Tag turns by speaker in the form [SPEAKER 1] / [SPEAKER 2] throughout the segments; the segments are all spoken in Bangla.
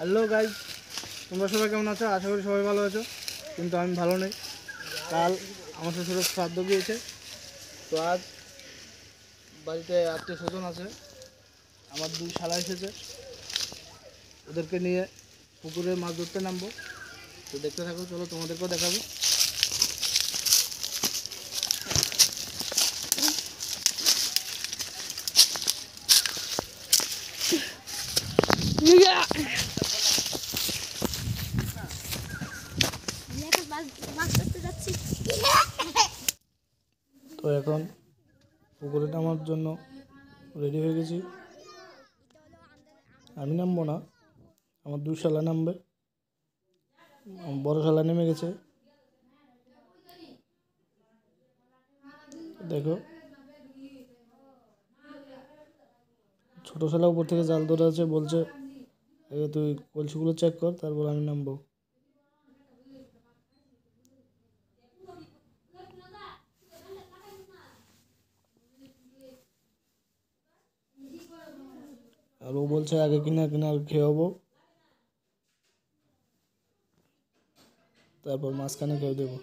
[SPEAKER 1] হ্যালো গাইজ, তোমরা সবাই কেমন আছো? আশা করি সবাই ভালো আছো, কিন্তু আমি ভালো নেই। কাল আমার শ্বশুরের শ্রাদ্ধ গিয়েছে, তো আজ বাড়িতে আত্মীয় স্বজন আছে, আমার দুই শালা এসেছে, ওদেরকে নিয়ে পুকুরে মাছ ধরতে নামবো। তো দেখতে থাকো, চলো তোমাদেরকেও দেখাবো। তো এখন পুকুরে নামার জন্য রেডি হয়ে গেছি। আমি নামবো না, আমার দুই শালা নামবে। বড় শালা নেমে গেছে, দেখো। ছোট শালা উপর থেকে জাল ধরে আছে, বলছে তুই কলসিগুলো চেক কর, তারপর আমি নামবো। আর ও বলছে আগে কিনা খেয়ে হবো, তারপর মাঝখানে খেয়ে দেবো।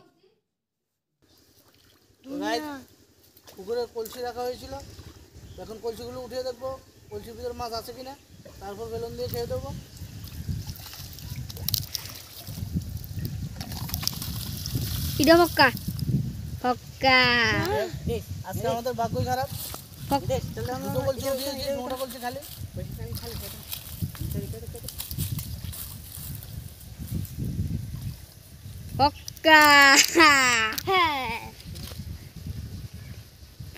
[SPEAKER 1] পুকুরে কলসি রাখা হয়েছিল, এখন কলসিগুলো উঠিয়ে দেখবো কলসির ভিতরে মাছ আছে কিনা, তারপর বেলুন দিয়ে খেয়ে দেবো। আজকে আমাদের ভাগ্যই খারাপ, দুটো কলসি উঠিয়েছি, মোটা কলসি খালি।
[SPEAKER 2] পক্কা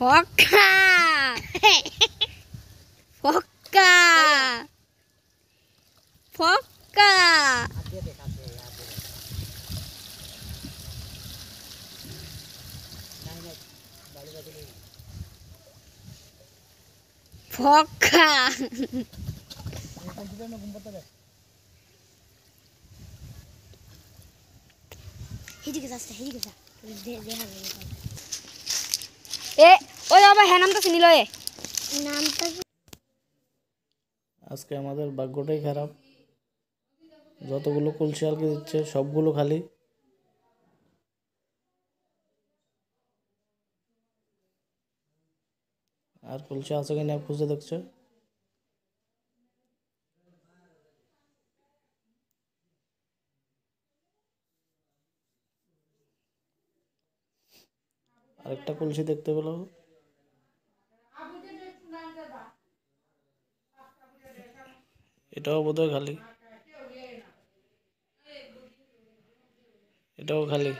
[SPEAKER 2] পক্কা পক্কা পক্কা পক্কা হেদিকে যাচ্ছে, হেদিকে যা, এ ওই বাবা হ্যাঁ নামটা চিনিল এ নামটা।
[SPEAKER 1] আজকে আমাদের ভাগ্যটাই খারাপ, যতগুলো কলসি আলকে দিচ্ছে সবগুলো খালি। আর কলসি আছে কিনা খুঁজে দেখছে। আরেকটা কলসি দেখতে পেল, এটাও বোধহয় খালি, এটাও খালি।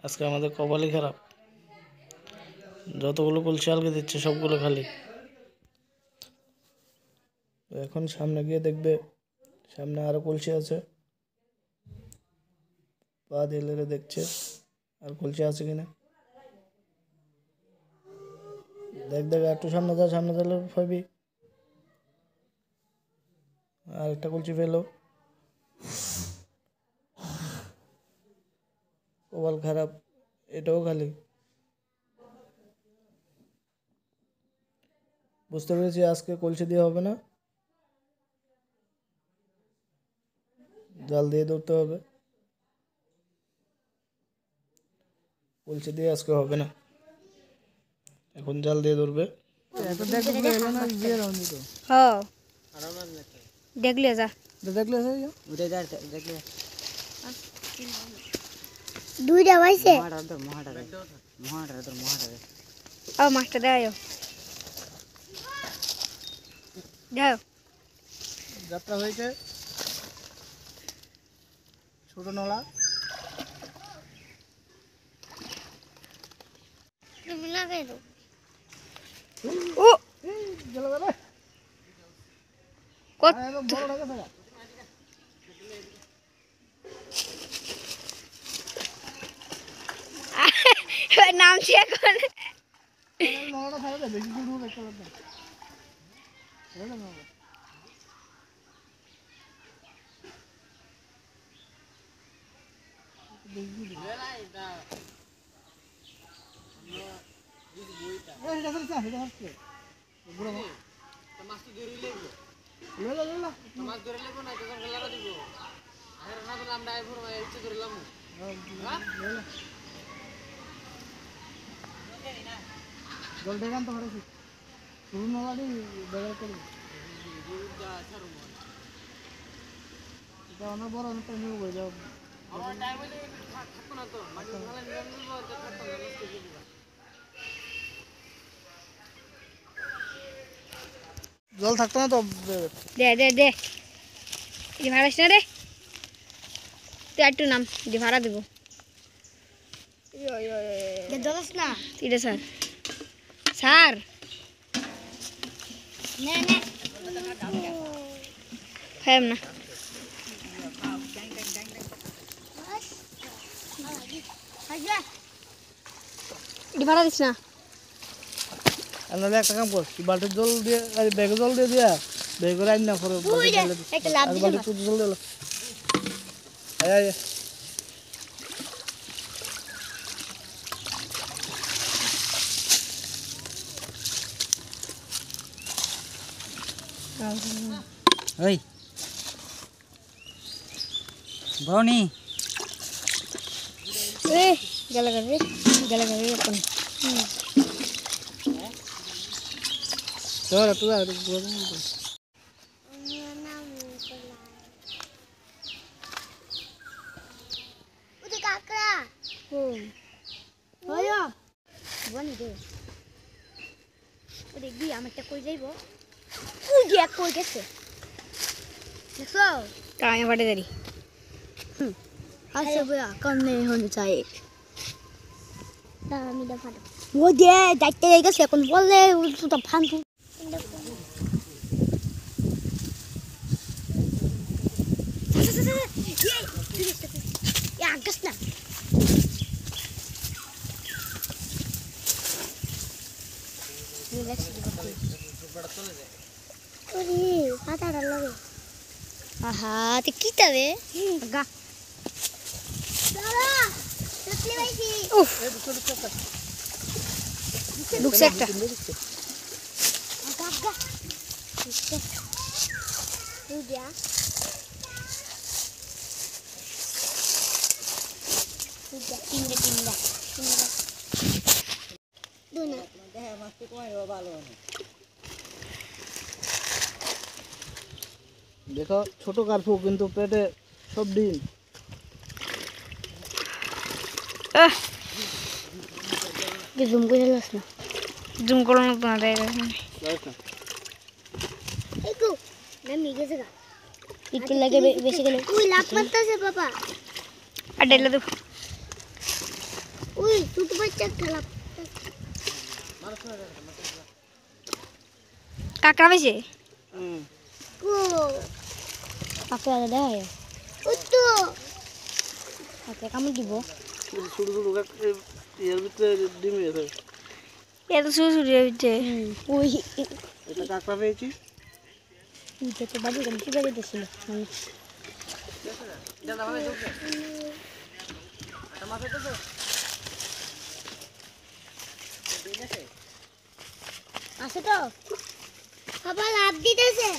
[SPEAKER 1] আজকে আমাদের কপালই খারাপ, যতগুলো কলসি আলকে দিচ্ছে সবগুলো খালি। এখন সামনে গিয়ে দেখবে, সামনে আরো কলসি আছে, পা দিয়ে লেড়ে দেখছে আর কলসি আছে কিনা। দেখ একটু সামনে যা, সামনে গেলে পাবি। আর একটা কলসি পেলো, কপাল খারাপ, এটাও খালি। বুঝতে পেরেছি আজকে কলসি দিয়ে হবে না, জাল দিয়ে ধরতে হবে। কলসি দিয়ে আজকে হবে না, এখন জাল দিয়ে ধরবে।
[SPEAKER 2] দেখলে যা, দুইটা পাইছে মাছটা দেয় যাও।
[SPEAKER 1] যাত্রা হয়েছে ছোট নলা,
[SPEAKER 2] নাম চেক করে
[SPEAKER 1] লে লে লে
[SPEAKER 3] মাছ ধরে লেবো না তখন গেলারা দিব আর না বলে আমরা আইবো না ইচ্ছে ধরলাম
[SPEAKER 1] জল দেখান তো হারে শুরু না গাড়ি বেগার করবে এটা অনেক বড় অনেক টাইম হয়ে যাবে
[SPEAKER 3] আমার টাইম হইলে থাকতো না তো মাটি ভালো নিলাম দিব তো থাকতো না নষ্ট করে দিবা
[SPEAKER 1] জল থাকতো না তো
[SPEAKER 2] দে দে দে এটি ভাড়া না রে তুই একটু নাম এটি ভাড়া দেবো জলাস না এটা স্যার স্যার খাইম না এটি ভাড়া দিস না
[SPEAKER 1] আর নাহলে একটা কাম কর তুই বালতির জল দিয়ে ব্যাগে জল দিয়ে দিয়া ব্যাগ করে আইন না করে
[SPEAKER 2] একটা লাভ দিস
[SPEAKER 1] বালতি জল দিল আয় আয়
[SPEAKER 4] ওই বনি
[SPEAKER 2] এ গেলে এখন
[SPEAKER 1] চল তুই
[SPEAKER 2] দেখবি আমারটা কই যাইব ওই যে এক কই গেছে দেখো টাইম বাড়ে দাঁড়ি আচ্ছা বয়া কামনে হনে চাই আমি দা ফাটা ও দে যাইতে গেছে এখন বললে তো ফান আগাস না আহা তে কি তবে গা উফ ঢুকছে একটা
[SPEAKER 1] দেখো ছোট কার্পু কিন্তু পেটে সব ডিম
[SPEAKER 2] জুম করে লাস না জুম করো না তোমার একটু লাগে বেশি গেলে
[SPEAKER 5] উই লাভ মারতেছে বাবা
[SPEAKER 2] আর ডেলে দেবো
[SPEAKER 5] উই ছোট বাচ্চা খেলা
[SPEAKER 2] কাকড়া বেশি
[SPEAKER 5] কো
[SPEAKER 2] কাকড়া দেওয়া হয়
[SPEAKER 5] উত্তু
[SPEAKER 2] কাকড়া কামড় দিব
[SPEAKER 1] ছোট ছোট এর ভিতরে ডিম আছে
[SPEAKER 2] এত শুরু শুরু হয়েছে ওই
[SPEAKER 1] এটা কাঁকড়া পেয়েছি
[SPEAKER 2] উইটা তো বাড়ি কেন কি বাড়ি দিয়েছিল
[SPEAKER 5] আছে তো বাবা লাভ দিতেছে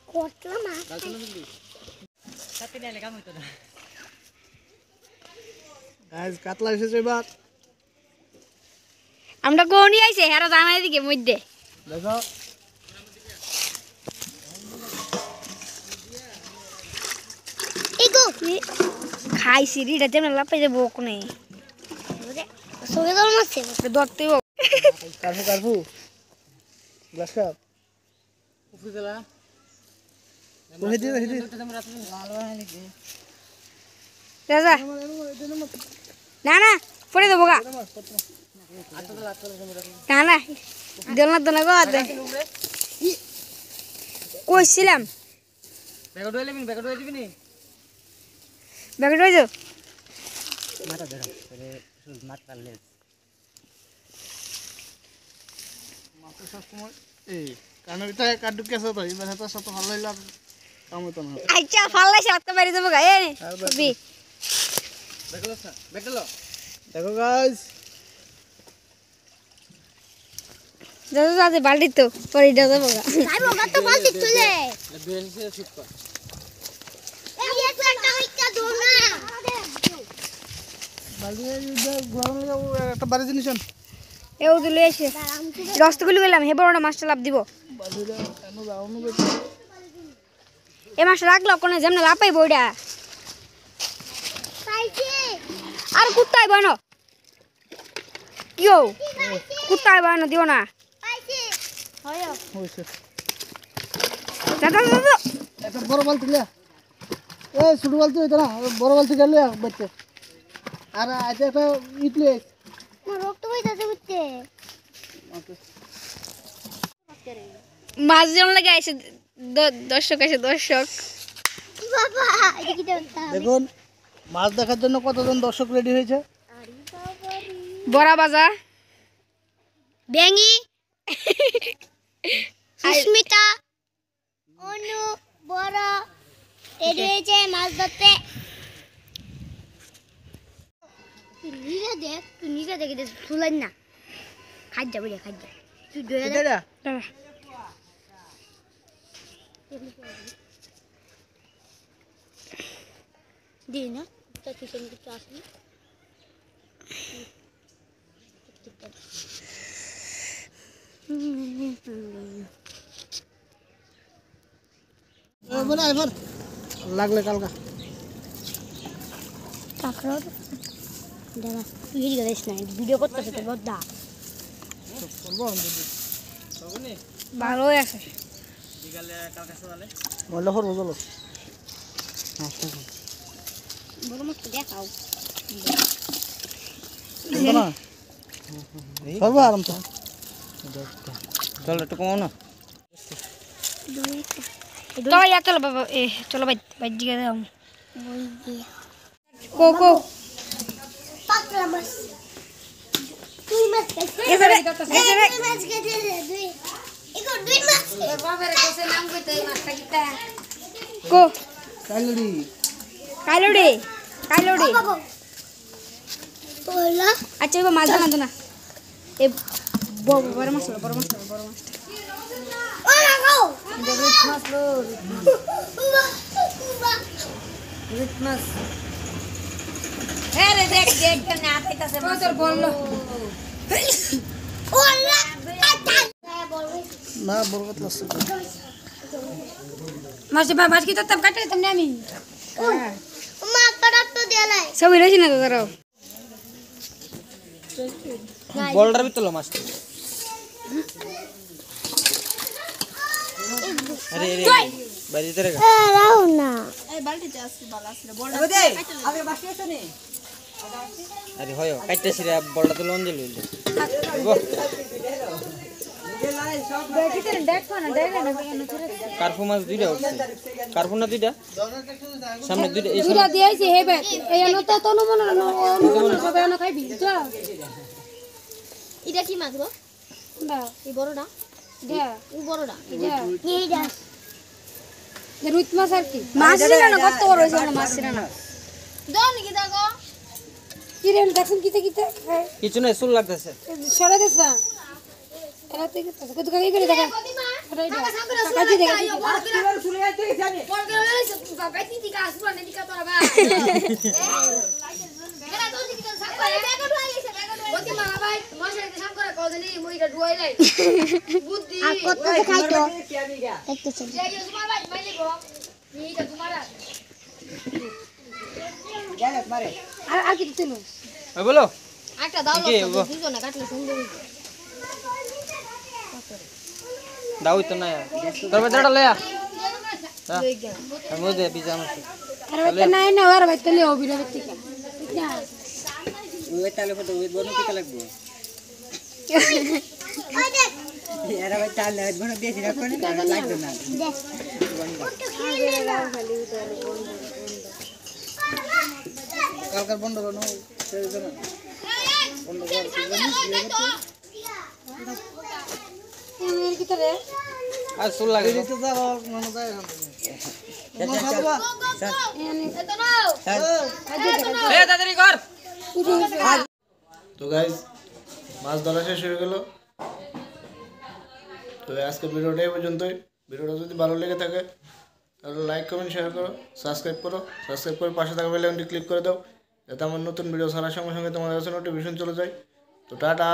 [SPEAKER 5] কতলা মাছ
[SPEAKER 1] গাইস কাতলা এসেছে এবার
[SPEAKER 2] আমরা কোনি আইছে হেরা জানাই দিকে মধ্যে
[SPEAKER 1] দেখো
[SPEAKER 5] এগো
[SPEAKER 2] খাইছি রিটা যেমন লাপাই যাবো কোনে
[SPEAKER 5] সবে দল মারছে
[SPEAKER 2] ধরতে
[SPEAKER 1] কার্পু কার্পু গ্লাস কাপ
[SPEAKER 3] উফি গেলা
[SPEAKER 1] হেঁটে হেঁটে
[SPEAKER 2] রাজা না না পড়ে দেবো গা না না দিল না তো না গো কইছিলাম
[SPEAKER 3] ব্যাগ ধরে দিবি ব্যাগ ধরে দিবি নি
[SPEAKER 2] ব্যাগে রয়ে যাও
[SPEAKER 4] মাথা ধরো মাথা লেজ
[SPEAKER 1] মাছ সবসময় এই কারণ এটা কাটু কেসে তো এবার হাতে সাথে ভালো লাগলো কাম হতো না
[SPEAKER 2] আচ্ছা ফাল্লাই সাতটা বাড়ি যাবো গা A B
[SPEAKER 3] bag low bag লো
[SPEAKER 1] দেখো গাইস
[SPEAKER 2] দাদা দাদা বালতি তো পরে এটা দেবো
[SPEAKER 5] ভাই ওগা তো বালতি তুলে
[SPEAKER 3] বেশি ঠিক কর
[SPEAKER 5] এই একটা হইতা দো না
[SPEAKER 1] বালতি ঘোরানো লাগে একটা বাড়ি জিনিস আন
[SPEAKER 2] এও তুলে এসে রস্তগুলো গেলাম হে বড় মাছটা লাভ দিব
[SPEAKER 1] বালতিটা এমন রাউন্ড
[SPEAKER 2] এ মাছটা রাখলো কোনে যেমন লাভ পাইব ওইটা
[SPEAKER 5] পাইছে
[SPEAKER 2] আর কুত্তায় বানো কিও কুত্তায় বানো দিও না
[SPEAKER 5] পাইছে হয়
[SPEAKER 1] হয়েছে
[SPEAKER 2] দাদা দাদা
[SPEAKER 1] একটা বড় বালতি লিয়া এই ছোট বালতি হইতো না বড় বালতি গেলে বাচ্চা আর আজ একটা ইটলি
[SPEAKER 5] মোর রক্ত হইতাছে বুঝতে
[SPEAKER 2] মাছ যেমন লাগে এসে দর্শক এসে দর্শক
[SPEAKER 5] বাবা এটা কি দেবতা
[SPEAKER 1] দেখুন মাছ দেখার জন্য কতজন দর্শক রেডি হয়েছে
[SPEAKER 2] বড়া বাজা
[SPEAKER 5] বেঙ্গি সুস্মিতা অনু বড় রেডি হয়েছে মাছ ধরতে তুই নিজে দেখে তুলেন না খাই যাবো রে খাই যা তুই ধরে দে দিই না তোর পিছনে কিছু আসবি
[SPEAKER 1] লাগলে কালকা
[SPEAKER 5] কাকড় দাদা তুই এদিকে দেখ না ভিডিও করতেছে তো বদ্দা
[SPEAKER 2] ভালোই আছে
[SPEAKER 1] মহিলা হর বলো
[SPEAKER 5] বড় মাছ দেখাও
[SPEAKER 1] না সর্ব আরাম তো
[SPEAKER 4] চল একটু কমাও না
[SPEAKER 2] চলো ইয়া চলো বাবা এ চলো ভাই ভাই জিগে দাও
[SPEAKER 5] বই দিয়ে
[SPEAKER 2] কো কো
[SPEAKER 5] পাকড়া মাছ তুই মাছ খাইছিস
[SPEAKER 2] এসে
[SPEAKER 5] তুই মাছ খাইছিস তুই ইকো দুই মাছ
[SPEAKER 2] কো
[SPEAKER 1] কাইলড়ি
[SPEAKER 2] কাইলোড়ে কাইলোড়ে
[SPEAKER 5] বাবা ওলা
[SPEAKER 2] আচ্ছা এবার মাছ বানাতো না এ বড় মাছ বড় মাছ বড় মাছ
[SPEAKER 5] ওলা গাও
[SPEAKER 2] মাছ লো মাছ হ্যাঁ রে দেখ দেখ না আইতাছে মাছ তোর বললো
[SPEAKER 5] ওলা
[SPEAKER 1] না বলবো তো
[SPEAKER 2] মাছ বা মাছ কি তো তব কাটে তুমি আমি
[SPEAKER 5] মা কড়াপ তো দেলাই
[SPEAKER 2] সব রয়েছে না তো দাঁড়াও
[SPEAKER 4] বলটার ভিতরে মাছ আরে আরে বাড়িতে রেখা
[SPEAKER 5] রাও না
[SPEAKER 4] আরে হয় কাটতেছি রে বলটা তো লন দিল কার্পু মাছ দুইটা উঠছে কার্পু না দুইটা সামনে দুইটা এই
[SPEAKER 2] দুইটা দিয়েছি হেবে এই এনো তো তনু মন অনু সবাই এনো খাইবি তো
[SPEAKER 5] এটা কি মাছ গো
[SPEAKER 2] দা
[SPEAKER 5] এই বড়টা
[SPEAKER 2] দে
[SPEAKER 5] এই বড়টা
[SPEAKER 2] দে
[SPEAKER 5] এইটা
[SPEAKER 2] রুই মাছ আর কি মাছ ছিল না কত বড় হইছে না মাছ ছিল না
[SPEAKER 5] দাও নাকি দাও
[SPEAKER 2] কি রে দেখুন কিতে কিতে
[SPEAKER 4] কিছু নাই চুল লাগতেছে
[SPEAKER 2] সরে দেছ না এরা থেকে কত কাকে করে দেখা কাকে দেখা
[SPEAKER 5] আর কত খাইতো দেখতেছ
[SPEAKER 2] আর কি দিতে নো
[SPEAKER 4] ওই বলো
[SPEAKER 5] একটা দাও
[SPEAKER 4] কি
[SPEAKER 5] লোক দুজনে কাটলে সুন্দর হইতো
[SPEAKER 4] দাও তো না তোর বেটাটা লয়া আমি দে বিজা মাছ
[SPEAKER 2] আর ওইটা নাই না আর ভাই তেলে ওবি রে ঠিক না
[SPEAKER 4] ওই তালে ফটো ওই বনো কি লাগবে
[SPEAKER 5] ওই দেখ
[SPEAKER 4] এরা ভাই তালে বনো বেশি রাখো না লাগবে না
[SPEAKER 5] দেখ
[SPEAKER 1] কালকার বন্ধ করো
[SPEAKER 2] এর কি তরে
[SPEAKER 4] আর চুল লাগে এ দাদারি কর
[SPEAKER 1] তো গাইস মাছ ধরা শেষ হয়ে গেল তো আজকে ভিডিওটা এই পর্যন্তই। ভিডিওটা যদি ভালো লেগে থাকে তাহলে লাইক কমেন্ট শেয়ার করো, সাবস্ক্রাইব করো, সাবস্ক্রাইব করে পাশে থাকা বেল আইকনটি ক্লিক করে দাও যাতে আমার নতুন ভিডিও ছাড়ার সঙ্গে সঙ্গে তোমাদের কাছে নোটিফিকেশন চলে যায়। তো টাটা।